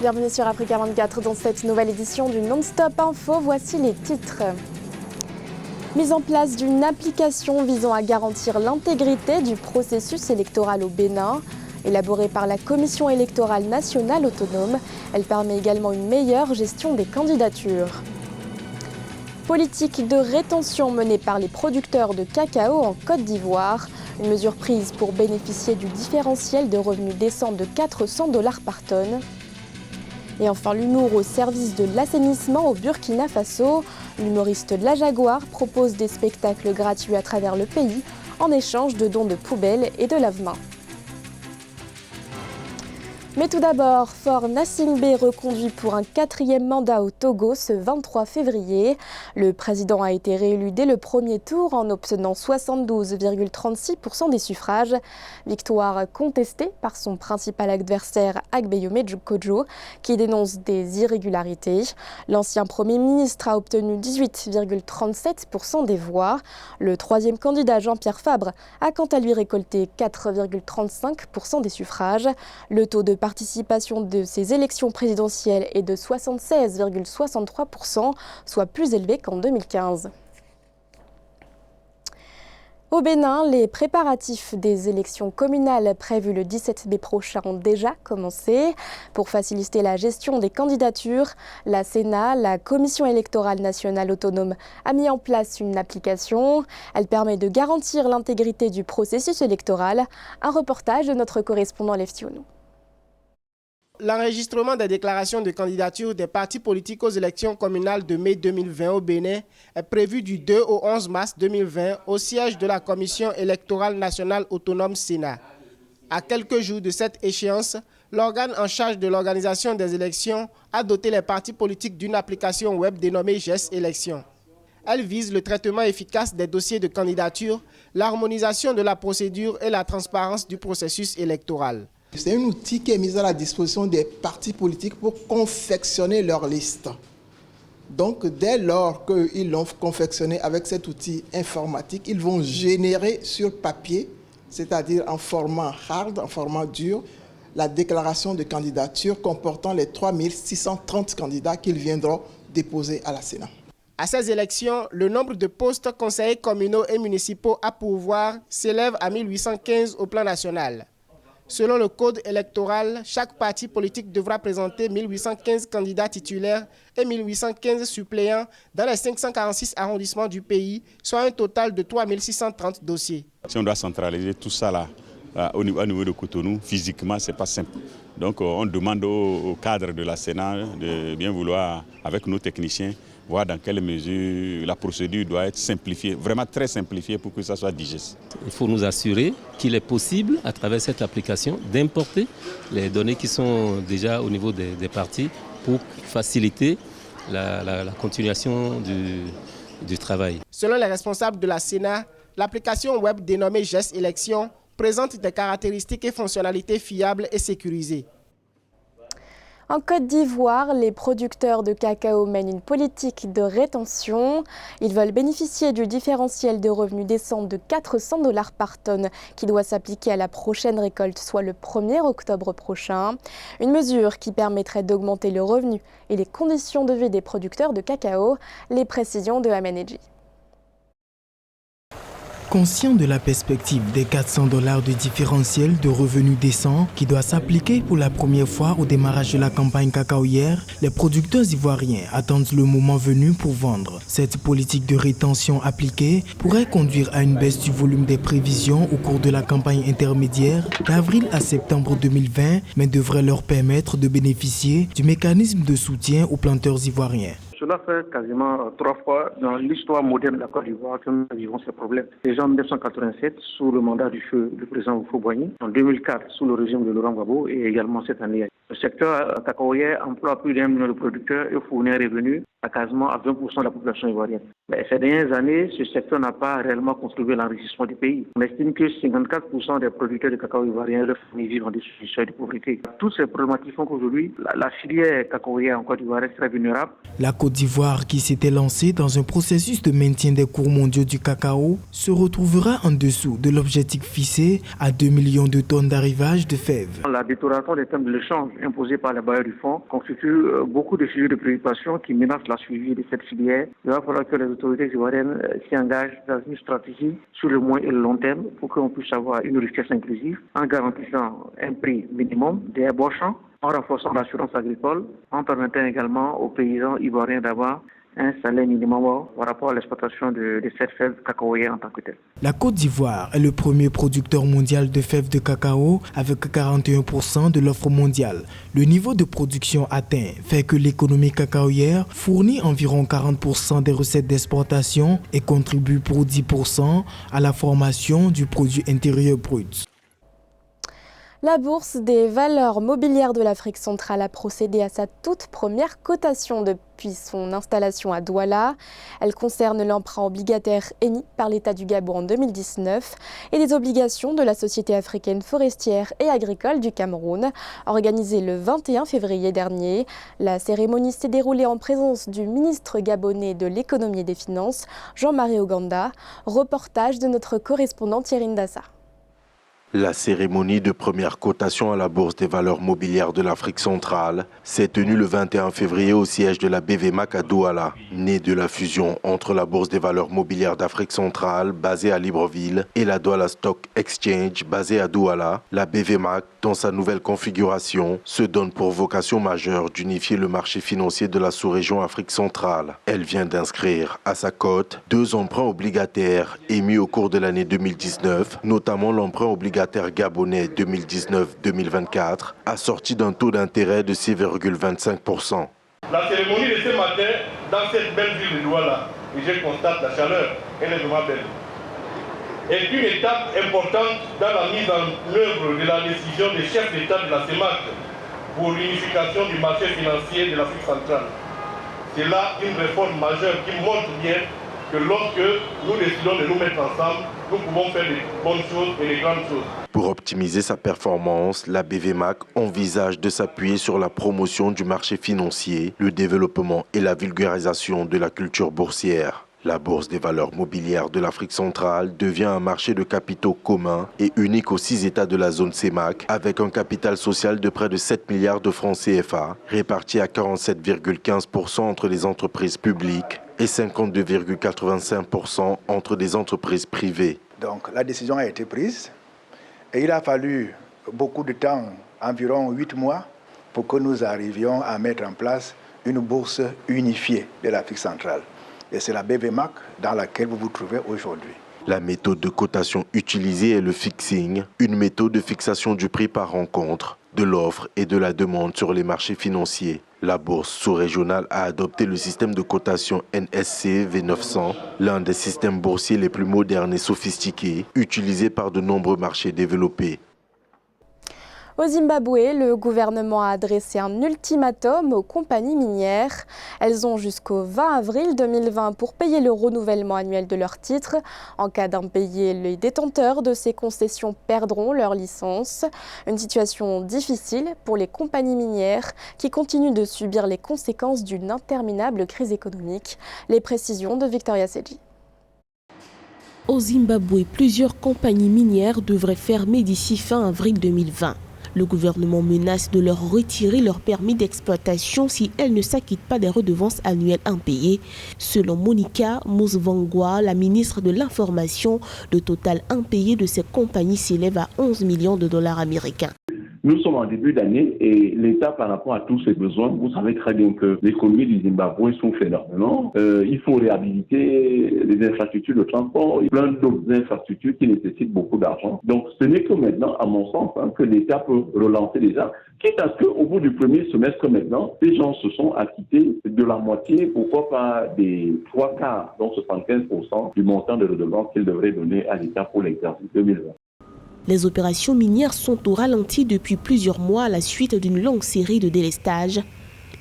Bienvenue sur Africa 24 dans cette nouvelle édition du Non-Stop Info. Voici les titres. Mise en place d'une application visant à garantir l'intégrité du processus électoral au Bénin. Élaborée par la Commission électorale nationale autonome, elle permet également une meilleure gestion des candidatures. Politique de rétention menée par les producteurs de cacao en Côte d'Ivoire. Une mesure prise pour bénéficier du différentiel de revenus décents de 400 $ par tonne. Et enfin, l'humour au service de l'assainissement au Burkina Faso. L'humoriste La Jaguar propose des spectacles gratuits à travers le pays en échange de dons de poubelles et de lave-mains. Mais tout d'abord, Faure Gnassingbé reconduit pour un 4e mandat au Togo ce 23 février. Le président a été réélu dès le premier tour en obtenant 72,36% des suffrages. Victoire contestée par son principal adversaire Agbeyome Kodjo, qui dénonce des irrégularités. L'ancien Premier ministre a obtenu 18,37% des voix. Le 3e candidat Jean-Pierre Fabre a quant à lui récolté 4,35% des suffrages. Le taux de participation de ces élections présidentielles est de 76,63%, soit plus élevé qu'en 2015. Au Bénin, les préparatifs des élections communales prévues le 17 mai prochain ont déjà commencé. Pour faciliter la gestion des candidatures, la Sénat, la Commission électorale nationale autonome, a mis en place une application. Elle permet de garantir l'intégrité du processus électoral. Un reportage de notre correspondant Leftionou. L'enregistrement des déclarations de candidature des partis politiques aux élections communales de mai 2020 au Bénin est prévu du 2 au 11 mars 2020 au siège de la Commission électorale nationale autonome Sénat. À quelques jours de cette échéance, l'organe en charge de l'organisation des élections a doté les partis politiques d'une application web dénommée GES Élections. Elle vise le traitement efficace des dossiers de candidature, l'harmonisation de la procédure et la transparence du processus électoral. C'est un outil qui est mis à la disposition des partis politiques pour confectionner leur liste. Donc, dès lors qu'ils l'ont confectionné avec cet outil informatique, ils vont générer sur papier, c'est-à-dire en format hard, en format dur, la déclaration de candidature comportant les 3630 candidats qu'ils viendront déposer à la Sénat. À ces élections, le nombre de postes conseillers communaux et municipaux à pourvoir s'élève à 1815 au plan national. Selon le code électoral, chaque parti politique devra présenter 1815 candidats titulaires et 1815 suppléants dans les 546 arrondissements du pays, soit un total de 3630 dossiers. Si on doit centraliser tout ça là, au niveau de Cotonou, physiquement, ce n'est pas simple. Donc on demande au cadre de la Sénat de bien vouloir, avec nos techniciens, voir dans quelle mesure la procédure doit être simplifiée, vraiment très simplifiée pour que ça soit digeste. Il faut nous assurer qu'il est possible, à travers cette application, d'importer les données qui sont déjà au niveau des partis pour faciliter la continuation du travail. Selon les responsables de la Sénat, l'application web dénommée GES Élections présente des caractéristiques et fonctionnalités fiables et sécurisées. En Côte d'Ivoire, les producteurs de cacao mènent une politique de rétention. Ils veulent bénéficier du différentiel de revenus décents de 400 $ par tonne qui doit s'appliquer à la prochaine récolte, soit le 1er octobre prochain. Une mesure qui permettrait d'augmenter le revenu et les conditions de vie des producteurs de cacao. Les précisions de Ameneji. Conscient de la perspective des 400 $ de différentiel de revenus décents qui doit s'appliquer pour la première fois au démarrage de la campagne cacaoyère, les producteurs ivoiriens attendent le moment venu pour vendre. Cette politique de rétention appliquée pourrait conduire à une baisse du volume des prévisions au cours de la campagne intermédiaire d'avril à septembre 2020, mais devrait leur permettre de bénéficier du mécanisme de soutien aux planteurs ivoiriens. Cela fait quasiment 3 fois dans l'histoire moderne de la Côte d'Ivoire que nous vivons ces problèmes. Déjà en 1987, sous le mandat du président Houphouët-Boigny, en 2004, sous le régime de Laurent Gbagbo et également cette année. Le secteur cacaoyer emploie plus d'1 million de producteurs et fournit un revenu à quasiment à 20% de la population ivoirienne. Mais ces dernières années, ce secteur n'a pas réellement contribué à l'enrichissement du pays. On estime que 54% des producteurs de cacao ivoiriens vivent en dessous de pauvreté. Toutes ces problématiques font qu'aujourd'hui, la filière cacaoyère en Côte d'Ivoire est très vulnérable. La Côte d'Ivoire, qui s'était lancée dans un processus de maintien des cours mondiaux du cacao, se retrouvera en dessous de l'objectif fixé à 2 millions de tonnes d'arrivage de fèves. La détérioration des termes de l'échange imposées par les bailleurs du fonds constituent beaucoup de sujets de préoccupation qui menacent la suivi de cette filière. Il va falloir que les autorités ivoiriennes s'y engagent dans une stratégie sur le moyen et le long terme pour qu'on puisse avoir une richesse inclusive en garantissant un prix minimum des bois champs, en renforçant l'assurance agricole, en permettant également aux paysans ivoiriens d'avoir un salaire minimum par rapport à l'exploitation de cette fève cacaoyère en tant que telle. La Côte d'Ivoire est le premier producteur mondial de fèves de cacao avec 41% de l'offre mondiale. Le niveau de production atteint fait que l'économie cacaoyère fournit environ 40% des recettes d'exportation et contribue pour 10% à la formation du produit intérieur brut. La Bourse des valeurs mobilières de l'Afrique centrale a procédé à sa toute première cotation depuis son installation à Douala. Elle concerne l'emprunt obligataire émis par l'État du Gabon en 2019 et des obligations de la Société africaine forestière et agricole du Cameroun. Organisée le 21 février dernier, la cérémonie s'est déroulée en présence du ministre gabonais de l'économie et des finances, Jean-Marie Oganda. Reportage de notre correspondant Thierry Ndassa. La cérémonie de première cotation à la Bourse des valeurs mobilières de l'Afrique centrale s'est tenue le 21 février au siège de la BVMAC à Douala. Née de la fusion entre la Bourse des valeurs mobilières d'Afrique centrale, basée à Libreville, et la Douala Stock Exchange, basée à Douala, la BVMAC, dans sa nouvelle configuration, se donne pour vocation majeure d'unifier le marché financier de la sous-région Afrique centrale. Elle vient d'inscrire à sa cote 2 emprunts obligataires émis au cours de l'année 2019, notamment l'emprunt obligataire gabonais 2019-2024, assorti d'un taux d'intérêt de 6,25%. La cérémonie de ce matin, dans cette belle ville de Douala, et je constate la chaleur, elle est vraiment belle, est une étape importante dans la mise en œuvre de la décision des chefs d'État de la CEMAC pour l'unification du marché financier de l'Afrique centrale. C'est là une réforme majeure qui montre bien que lorsque nous décidons de nous mettre ensemble, nous pouvons faire des bonnes choses et des grandes choses. Pour optimiser sa performance, la BVMAC envisage de s'appuyer sur la promotion du marché financier, le développement et la vulgarisation de la culture boursière. La Bourse des valeurs mobilières de l'Afrique centrale devient un marché de capitaux commun et unique aux 6 États de la zone CEMAC, avec un capital social de près de 7 milliards de francs CFA, réparti à 47,15% entre les entreprises publiques et 52,85% entre des entreprises privées. Donc la décision a été prise et il a fallu beaucoup de temps, environ 8 mois, pour que nous arrivions à mettre en place une bourse unifiée de l'Afrique centrale. Et c'est la BVMAC dans laquelle vous vous trouvez aujourd'hui. La méthode de cotation utilisée est le fixing, une méthode de fixation du prix par rencontre, de l'offre et de la demande sur les marchés financiers. La bourse sous-régionale a adopté le système de cotation NSC V900, l'un des systèmes boursiers les plus modernes et sophistiqués, utilisés par de nombreux marchés développés. Au Zimbabwe, le gouvernement a adressé un ultimatum aux compagnies minières. Elles ont jusqu'au 20 avril 2020 pour payer le renouvellement annuel de leurs titres. En cas d'impayé, les détenteurs de ces concessions perdront leur licence. Une situation difficile pour les compagnies minières qui continuent de subir les conséquences d'une interminable crise économique. Les précisions de Victoria Sedji. Au Zimbabwe, plusieurs compagnies minières devraient fermer d'ici fin avril 2020. Le gouvernement menace de leur retirer leur permis d'exploitation si elles ne s'acquittent pas des redevances annuelles impayées. Selon Monica Musvangwa, la ministre de l'Information, le total impayé de ces compagnies s'élève à 11 millions de dollars américains. Nous sommes en début d'année et l'État, par rapport à tous ses besoins, vous savez très bien que l'économie du Zimbabwe souffre énormément. Il faut réhabiliter les infrastructures de transport et plein d'autres infrastructures qui nécessitent beaucoup d'argent. Donc ce n'est que maintenant, à mon sens, que l'État peut relancer déjà. Quitte à ce qu'au bout du premier semestre maintenant, les gens se sont acquittés de la moitié, pourquoi pas des 3/4, donc 75% du montant de redevance qu'ils devraient donner à l'État pour l'exercice 2020. Les opérations minières sont au ralenti depuis plusieurs mois à la suite d'une longue série de délestages.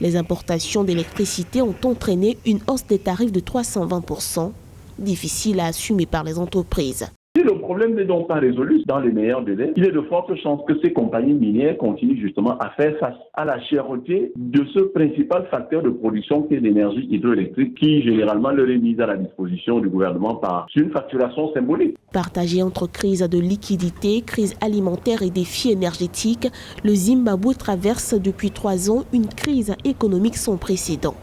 Les importations d'électricité ont entraîné une hausse des tarifs de 320%, difficile à assumer par les entreprises. Si le problème n'est donc pas résolu dans les meilleurs délais, il est de fortes chances que ces compagnies minières continuent justement à faire face à la cherté de ce principal facteur de production qui est l'énergie hydroélectrique qui généralement leur est mise à la disposition du gouvernement par une facturation symbolique. Partagé entre crise de liquidité, crise alimentaire et défis énergétiques, le Zimbabwe traverse depuis 3 ans une crise économique sans précédent.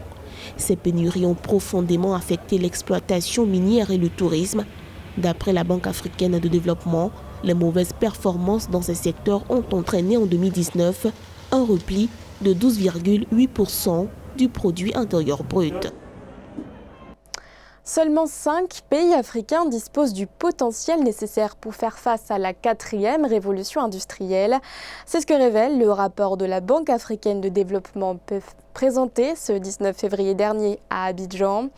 Ces pénuries ont profondément affecté l'exploitation minière et le tourisme. D'après la Banque africaine de développement, les mauvaises performances dans ces secteurs ont entraîné en 2019 un repli de 12,8% du produit intérieur brut. Seulement 5 pays africains disposent du potentiel nécessaire pour faire face à la 4e révolution industrielle. C'est ce que révèle le rapport de la Banque africaine de développement présenté ce 19 février dernier à Abidjan.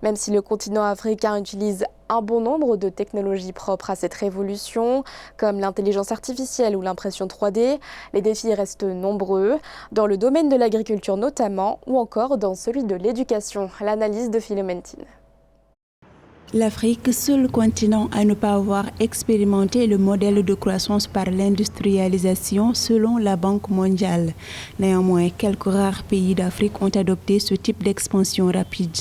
Même si le continent africain utilise un bon nombre de technologies propres à cette révolution, comme l'intelligence artificielle ou l'impression 3D, les défis restent nombreux, dans le domaine de l'agriculture notamment, ou encore dans celui de l'éducation. L'analyse de Philomentine. L'Afrique, seul continent à ne pas avoir expérimenté le modèle de croissance par l'industrialisation selon la Banque mondiale. Néanmoins, quelques rares pays d'Afrique ont adopté ce type d'expansion rapide.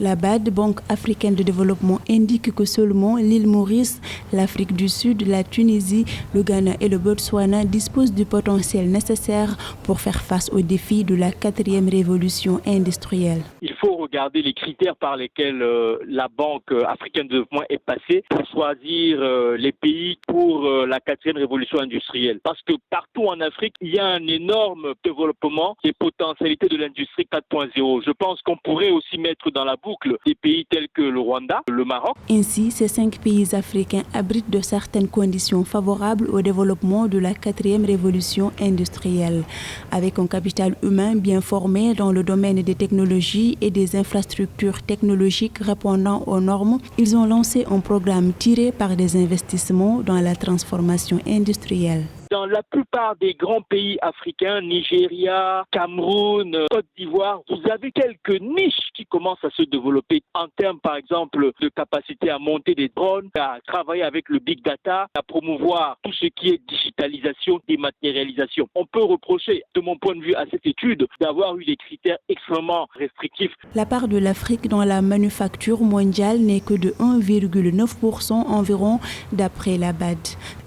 La BAD, Banque africaine de développement, indique que seulement l'île Maurice, l'Afrique du Sud, la Tunisie, le Ghana et le Botswana disposent du potentiel nécessaire pour faire face aux défis de la 4e révolution industrielle. Il faut regarder les critères par lesquels la Banque africaine de développement est passée pour choisir les pays pour la 4e révolution industrielle. Parce que partout en Afrique, il y a un énorme développement des potentialités de l'industrie 4.0. Je pense qu'on pourrait aussi mettre dans la boucle des pays tels que le Rwanda, le Maroc. Ainsi, ces 5 pays africains abritent de certaines conditions favorables au développement de la 4e révolution industrielle. Avec un capital humain bien formé dans le domaine des technologies et des infrastructures technologiques répondant aux normes, ils ont lancé un programme tiré par des investissements dans la transformation industrielle. Dans la plupart des grands pays africains, Nigeria, Cameroun, Côte d'Ivoire, vous avez quelques niches qui commencent à se développer en termes, par exemple, de capacité à monter des drones, à travailler avec le big data, à promouvoir tout ce qui est digitalisation, dématérialisation. On peut reprocher, de mon point de vue, à cette étude d'avoir eu des critères extrêmement restrictifs. La part de l'Afrique dans la manufacture mondiale n'est que de 1,9% environ, d'après la BAD.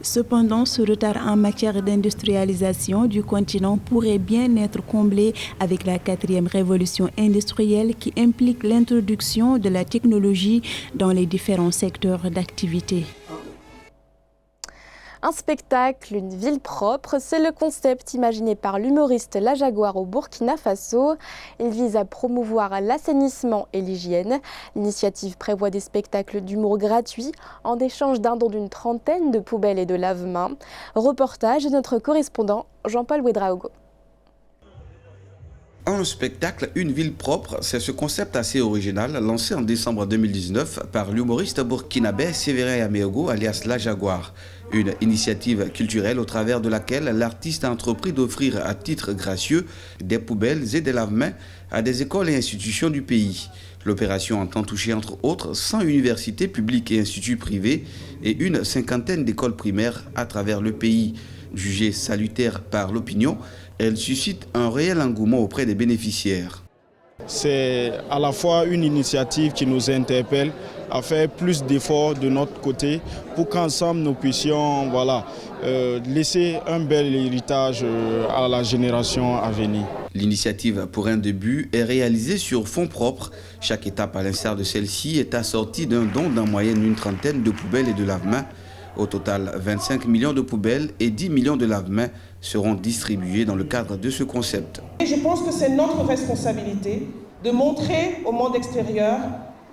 Cependant, ce retard en matière d'industrialisation du continent pourrait bien être comblé avec la 4e révolution industrielle qui implique l'introduction de la technologie dans les différents secteurs d'activité. Un spectacle, une ville propre, c'est le concept imaginé par l'humoriste La Jaguar au Burkina Faso. Il vise à promouvoir l'assainissement et l'hygiène. L'initiative prévoit des spectacles d'humour gratuits en échange d'un don d'une trentaine de poubelles et de lave-mains. Reportage de notre correspondant Jean-Paul Ouedraogo. Un spectacle, une ville propre, c'est ce concept assez original lancé en décembre 2019 par l'humoriste burkinabé Sévérin Améogo alias La Jaguar. Une initiative culturelle au travers de laquelle l'artiste a entrepris d'offrir à titre gracieux des poubelles et des lave-mains à des écoles et institutions du pays. L'opération entend toucher entre autres 100 universités publiques et instituts privés et une cinquantaine d'écoles primaires à travers le pays. Jugée salutaire par l'opinion, elle suscite un réel engouement auprès des bénéficiaires. C'est à la fois une initiative qui nous interpelle à faire plus d'efforts de notre côté pour qu'ensemble nous puissions laisser un bel héritage à la génération à venir. L'initiative pour un début est réalisée sur fonds propres. Chaque étape, à l'instar de celle-ci, est assortie d'un don d'en moyenne une trentaine de poubelles et de lave-mains. Au total, 25 millions de poubelles et 10 millions de lave-mains seront distribués dans le cadre de ce concept. Et je pense que c'est notre responsabilité de montrer au monde extérieur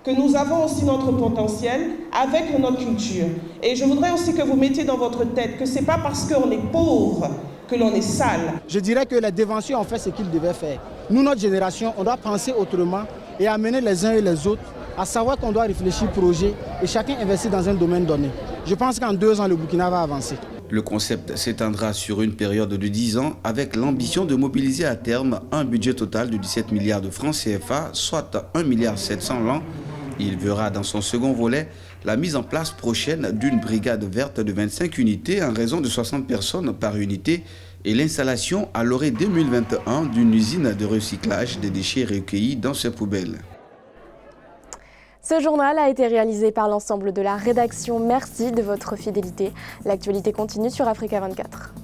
que nous avons aussi notre potentiel avec notre culture. Et je voudrais aussi que vous mettiez dans votre tête que ce n'est pas parce qu'on est pauvre que l'on est sale. Je dirais que les dévanciers ont fait ce qu'ils devaient faire. Nous, notre génération, on doit penser autrement et amener les uns et les autres à savoir qu'on doit réfléchir projet et chacun investir dans un domaine donné. Je pense qu'en 2 ans, le Burkina va avancer. Le concept s'étendra sur une période de 10 ans avec l'ambition de mobiliser à terme un budget total de 17 milliards de francs CFA, soit 1,7 milliard l'an. Il verra dans son second volet la mise en place prochaine d'une brigade verte de 25 unités en raison de 60 personnes par unité et l'installation à l'orée 2021 d'une usine de recyclage des déchets recueillis dans ces poubelles. Ce journal a été réalisé par l'ensemble de la rédaction. Merci de votre fidélité. L'actualité continue sur Africa 24.